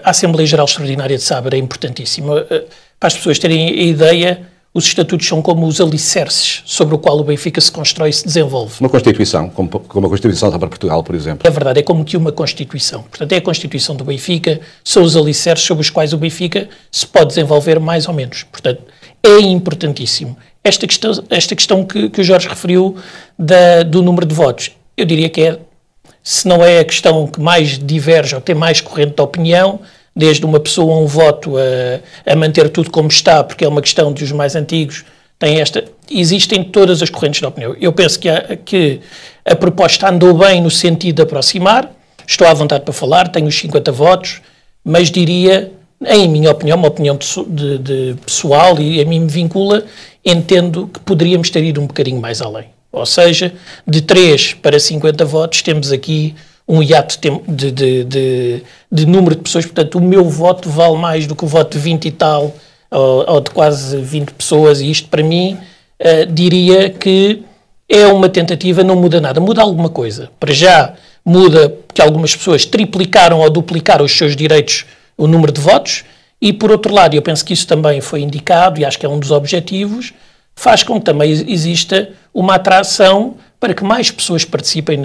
a Assembleia Geral Extraordinária de sábado é importantíssima. Para as pessoas terem a ideia, os estatutos são como os alicerces sobre o qual o Benfica se constrói e se desenvolve. Uma Constituição, como a Constituição para Portugal, por exemplo. É verdade, é como que uma Constituição. Portanto, é a Constituição do Benfica, são os alicerces sobre os quais o Benfica se pode desenvolver mais ou menos. Portanto, é importantíssimo. Esta questão que o Jorge referiu do número de votos, eu diria que é, se não é a questão que mais diverge ou tem mais corrente de opinião, desde uma pessoa um voto a manter tudo como está, porque é uma questão dos mais antigos, existem todas as correntes de opinião. Eu penso que a proposta andou bem no sentido de aproximar, estou à vontade para falar, tenho os 50 votos, mas diria, em minha opinião, uma opinião de pessoal, e a mim me vincula, entendo que poderíamos ter ido um bocadinho mais além. Ou seja, de 3 para 50 votos, temos aqui um hiato de número de pessoas. Portanto, o meu voto vale mais do que o voto de 20 e tal, ou de quase 20 pessoas, e isto, para mim, diria que é uma tentativa, não muda nada. Muda alguma coisa. Para já, muda que algumas pessoas triplicaram ou duplicaram os seus direitos, o número de votos, e, por outro lado, eu penso que isso também foi indicado, e acho que é um dos objetivos, faz com que também exista uma atração para que mais pessoas participem,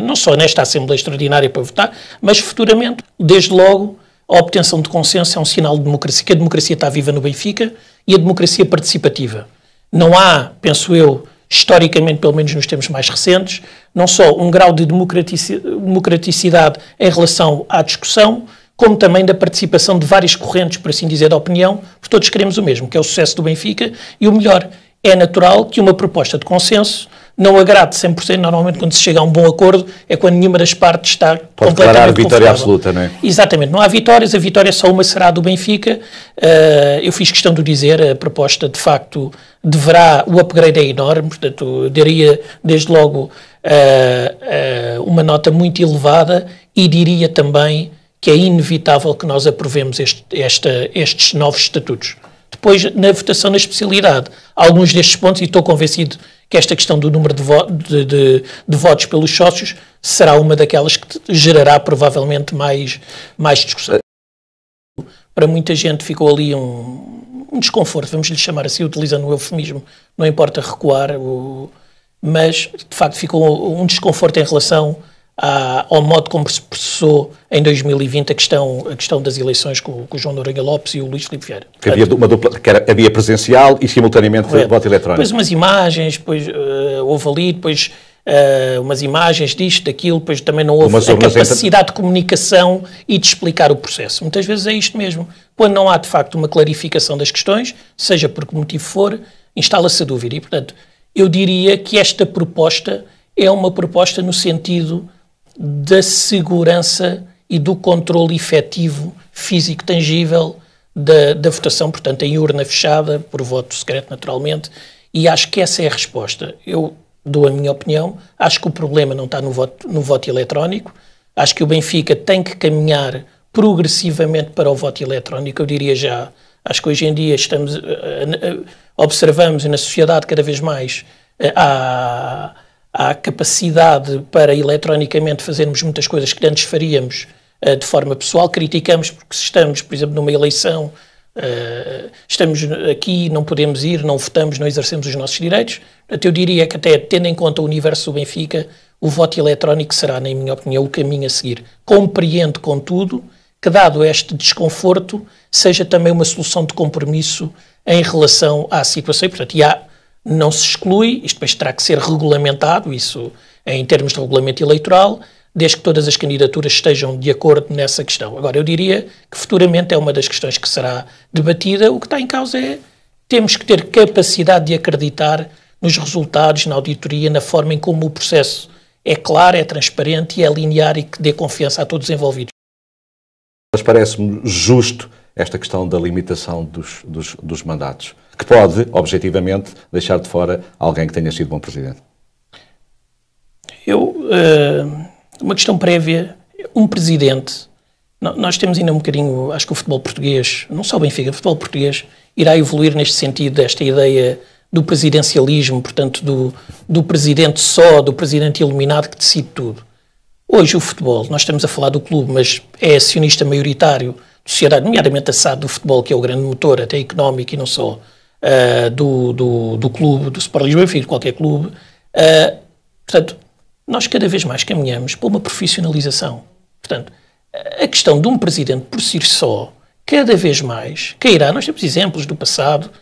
não só nesta Assembleia Extraordinária para votar, mas futuramente. Desde logo, a obtenção de consenso é um sinal de democracia, que a democracia está viva no Benfica e a democracia participativa. Não há, penso eu, historicamente, pelo menos nos tempos mais recentes, não só um grau de democraticidade em relação à discussão, como também da participação de várias correntes, por assim dizer, da opinião, porque todos queremos o mesmo, que é o sucesso do Benfica, e o melhor, é natural que uma proposta de consenso não agrade 100%, normalmente quando se chega a um bom acordo, é quando nenhuma das partes está pode declarar vitória absoluta, não é? Exatamente, não há vitórias, a vitória só uma será do Benfica. Eu fiz questão de dizer, a proposta de facto o upgrade é enorme, portanto, daria desde logo uma nota muito elevada e diria também que é inevitável que nós aprovemos estes novos estatutos. Depois, na votação na especialidade, alguns destes pontos, e estou convencido que esta questão do número de votos pelos sócios será uma daquelas que gerará provavelmente mais discussão. Para muita gente ficou ali um desconforto, vamos lhe chamar assim, utilizando o eufemismo, não importa recuar, mas de facto ficou um desconforto em relação ao modo como se processou em 2020 a questão das eleições com o João Noronha Lopes e o Luís Filipe Vieira. Que havia uma dupla, havia presencial e simultaneamente voto eletrónico. Depois umas imagens, depois houve ali, depois umas imagens disto, daquilo, depois também não houve a capacidade de comunicação e de explicar o processo. Muitas vezes é isto mesmo. Quando não há de facto uma clarificação das questões, seja por que motivo for, instala-se a dúvida. E portanto, eu diria que esta proposta é uma proposta no sentido da segurança e do controle efetivo, físico, tangível da votação, portanto, em urna fechada, por voto secreto, naturalmente, e acho que essa é a resposta. Eu dou a minha opinião, acho que o problema não está no voto eletrónico, acho que o Benfica tem que caminhar progressivamente para o voto eletrónico, eu diria já, acho que hoje em dia observamos na sociedade cada vez mais há capacidade para eletronicamente fazermos muitas coisas que antes faríamos de forma pessoal. Criticamos porque se estamos, por exemplo, numa eleição, estamos aqui, não podemos ir, não votamos, não exercemos os nossos direitos. Portanto, eu diria que até tendo em conta o universo do Benfica, o voto eletrónico será, na minha opinião, o caminho a seguir. Compreendo, contudo, que dado este desconforto, seja também uma solução de compromisso em relação à situação. E, portanto, não se exclui, isto depois terá que ser regulamentado, isso em termos de regulamento eleitoral, desde que todas as candidaturas estejam de acordo nessa questão. Agora, eu diria que futuramente é uma das questões que será debatida. O que está em causa é temos que ter capacidade de acreditar nos resultados, na auditoria, na forma em como o processo é claro, é transparente e é linear e que dê confiança a todos os envolvidos. Mas parece-me justo esta questão da limitação dos mandatos, que pode, objetivamente, deixar de fora alguém que tenha sido bom presidente. Uma questão prévia, um presidente, nós temos ainda um bocadinho, acho que o futebol português, não só o Benfica, o futebol português irá evoluir neste sentido, desta ideia do presidencialismo, portanto, do presidente só, do presidente iluminado que decide tudo. Hoje o futebol, nós estamos a falar do clube, mas é acionista maioritário da sociedade, nomeadamente a SAD do futebol, que é o grande motor, até económico e não só, do clube, do Sport Lisboa, enfim, de qualquer clube. Portanto, nós cada vez mais caminhamos para uma profissionalização. Portanto, a questão de um presidente por si só, cada vez mais cairá. Nós temos exemplos do passado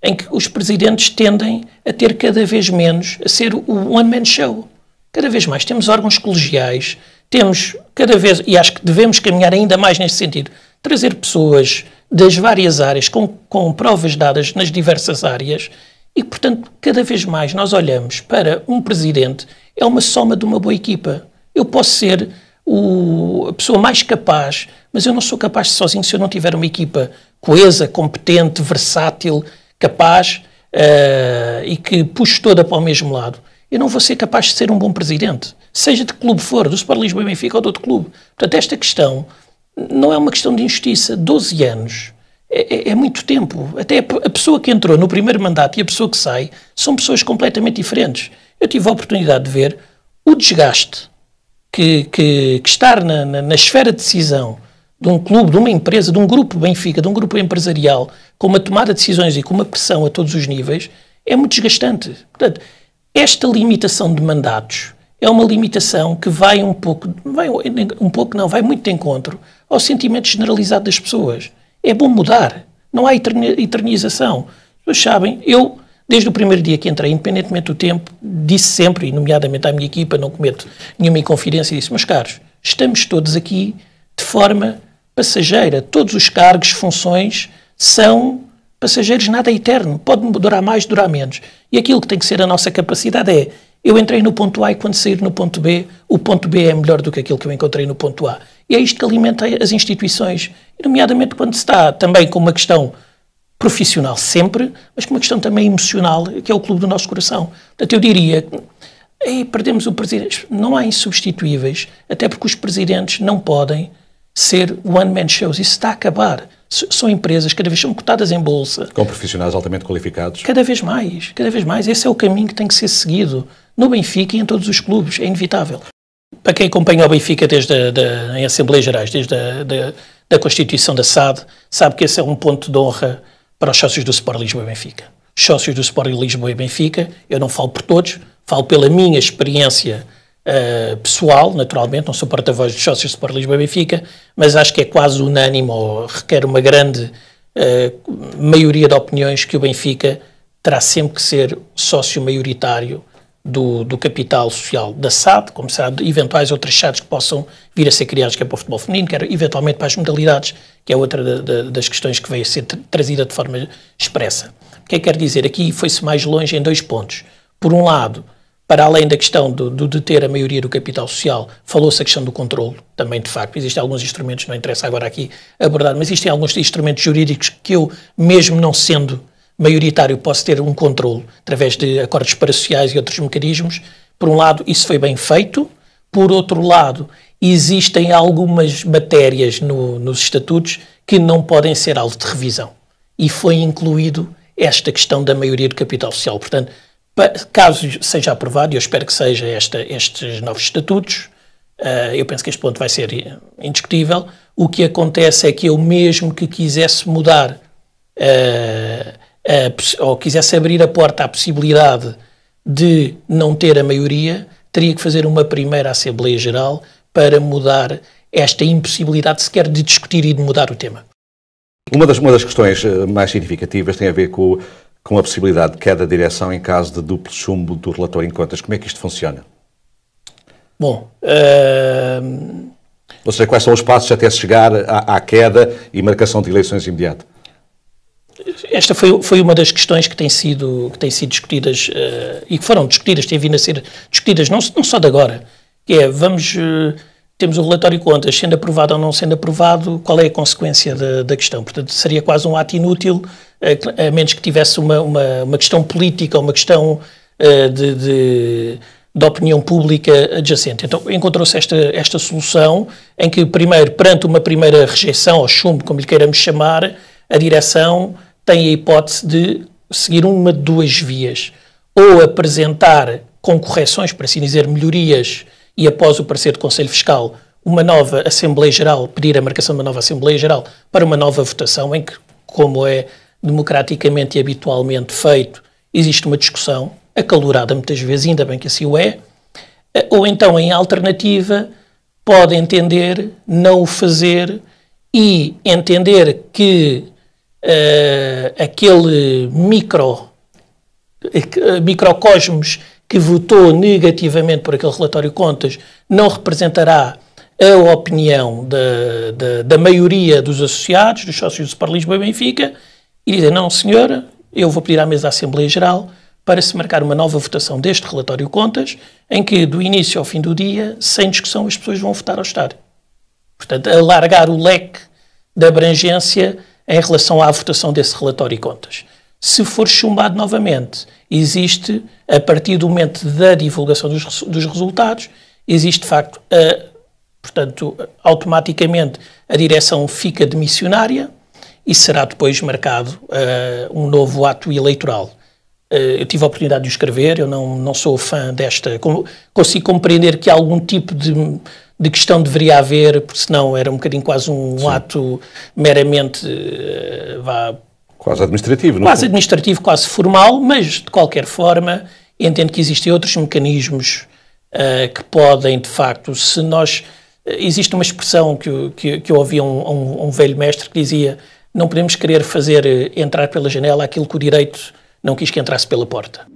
em que os presidentes tendem a ter cada vez menos, a ser o one-man show. Cada vez mais temos órgãos colegiais, temos cada vez, e acho que devemos caminhar ainda mais neste sentido, trazer pessoas das várias áreas, com provas dadas nas diversas áreas, e, portanto, cada vez mais nós olhamos para um presidente, é uma soma de uma boa equipa. Eu posso ser a pessoa mais capaz, mas eu não sou capaz de sozinho se eu não tiver uma equipa coesa, competente, versátil, capaz e que puxe toda para o mesmo lado. Eu não vou ser capaz de ser um bom presidente, seja de que clube for, do Sport Lisboa e Benfica ou de outro clube. Portanto, esta questão não é uma questão de injustiça. 12 anos é muito tempo. Até a pessoa que entrou no primeiro mandato e a pessoa que sai são pessoas completamente diferentes. Eu tive a oportunidade de ver o desgaste que estar na esfera de decisão de um clube, de uma empresa, de um grupo Benfica, de um grupo empresarial, com uma tomada de decisões e com uma pressão a todos os níveis, é muito desgastante. Portanto, esta limitação de mandatos é uma limitação que vai muito de encontro ao sentimento generalizado das pessoas. É bom mudar, não há eternização. Vocês sabem, eu, desde o primeiro dia que entrei, independentemente do tempo, disse sempre, e nomeadamente à minha equipa, não cometo nenhuma inconfidência, disse, meus caros, estamos todos aqui de forma passageira. Todos os cargos, funções, são passageiros, nada é eterno. Pode durar mais, durar menos. E aquilo que tem que ser a nossa capacidade é, eu entrei no ponto A e quando sair no ponto B, o ponto B é melhor do que aquilo que eu encontrei no ponto A. E é isto que alimenta as instituições, nomeadamente quando se está também com uma questão profissional sempre, mas com uma questão também emocional, que é o clube do nosso coração. Portanto, eu diria, perdemos o presidente. Não há insubstituíveis, até porque os presidentes não podem ser one-man shows. Isso está a acabar. São empresas que cada vez são cotadas em bolsa. Com profissionais altamente qualificados. Cada vez mais, cada vez mais. Esse é o caminho que tem que ser seguido no Benfica e em todos os clubes. É inevitável. Para quem acompanha o Benfica em Assembleias Gerais, desde a constituição da SAD, sabe que esse é um ponto de honra para os sócios do Sport Lisboa e Benfica. Os sócios do Sport Lisboa e Benfica, eu não falo por todos, falo pela minha experiência pessoal, naturalmente, não sou porta-voz dos sócios do Sport Lisboa e Benfica, mas acho que é quase unânime ou requer uma grande maioria de opiniões que o Benfica terá sempre que ser sócio maioritário do capital social da SAD, como será de eventuais outras SADs que possam vir a ser criadas, quer para o futebol feminino, quer eventualmente para as modalidades, que é outra das questões que veio a ser trazida de forma expressa. O que é que quer dizer? Aqui foi-se mais longe em 2 pontos. Por um lado, para além da questão de ter a maioria do capital social, falou-se a questão do controle, também de facto. Existem alguns instrumentos, não interessa agora aqui abordar, mas existem alguns instrumentos jurídicos que eu, mesmo não sendo maioritário, posso ter um controle através de acordos parasociais e outros mecanismos. Por um lado, isso foi bem feito. Por outro lado, existem algumas matérias nos estatutos que não podem ser alvo de revisão. E foi incluído esta questão da maioria do capital social. Portanto, caso seja aprovado, e eu espero que seja estes novos estatutos, eu penso que este ponto vai ser indiscutível. O que acontece é que eu, mesmo que quisesse mudar ou quisesse abrir a porta à possibilidade de não ter a maioria, teria que fazer uma primeira Assembleia Geral para mudar esta impossibilidade sequer de discutir e de mudar o tema. Uma das questões mais significativas tem a ver com a possibilidade de queda de direção em caso de duplo chumbo do relatório em contas. Como é que isto funciona? Bom, ou seja, quais são os passos até se chegar à queda e marcação de eleições imediata? Esta foi uma das questões que têm sido discutidas e que foram discutidas, têm vindo a ser discutidas não só de agora, que é, temos o relatório de contas, sendo aprovado ou não sendo aprovado, qual é a consequência da questão? Portanto, seria quase um ato inútil, a menos que tivesse uma questão política, uma questão de opinião pública adjacente. Então, encontrou-se esta solução em que, primeiro, perante uma primeira rejeição, ou chumbo, como lhe queiramos chamar, a direção tem a hipótese de seguir uma de 2 vias. Ou apresentar com correções, para assim dizer, melhorias e após o parecer do Conselho Fiscal, uma nova Assembleia Geral, pedir a marcação de uma nova Assembleia Geral para uma nova votação, em que, como é democraticamente e habitualmente feito, existe uma discussão acalorada muitas vezes, ainda bem que assim o é, ou então, em alternativa, pode entender não o fazer e entender que aquele microcosmos que votou negativamente por aquele relatório de contas não representará a opinião da maioria dos associados, dos sócios do Sport Lisboa e Benfica, e dizem, não senhora, eu vou pedir à mesa da Assembleia Geral para se marcar uma nova votação deste relatório de contas, em que do início ao fim do dia, sem discussão, as pessoas vão votar ao estádio. Portanto, alargar o leque da abrangência em relação à votação desse relatório de contas. Se for chumbado novamente, existe, a partir do momento da divulgação dos resultados, existe de facto, portanto, automaticamente a direção fica demissionária e será depois marcado um novo ato eleitoral. Eu tive a oportunidade de o escrever, eu não sou fã desta, consigo compreender que algum tipo de questão deveria haver, porque senão era um bocadinho quase um ato meramente quase administrativo, não? Quase administrativo, quase formal, mas de qualquer forma entendo que existem outros mecanismos que podem, de facto, se nós... Existe uma expressão que eu ouvi um velho mestre que dizia: não podemos querer fazer entrar pela janela aquilo que o direito não quis que entrasse pela porta.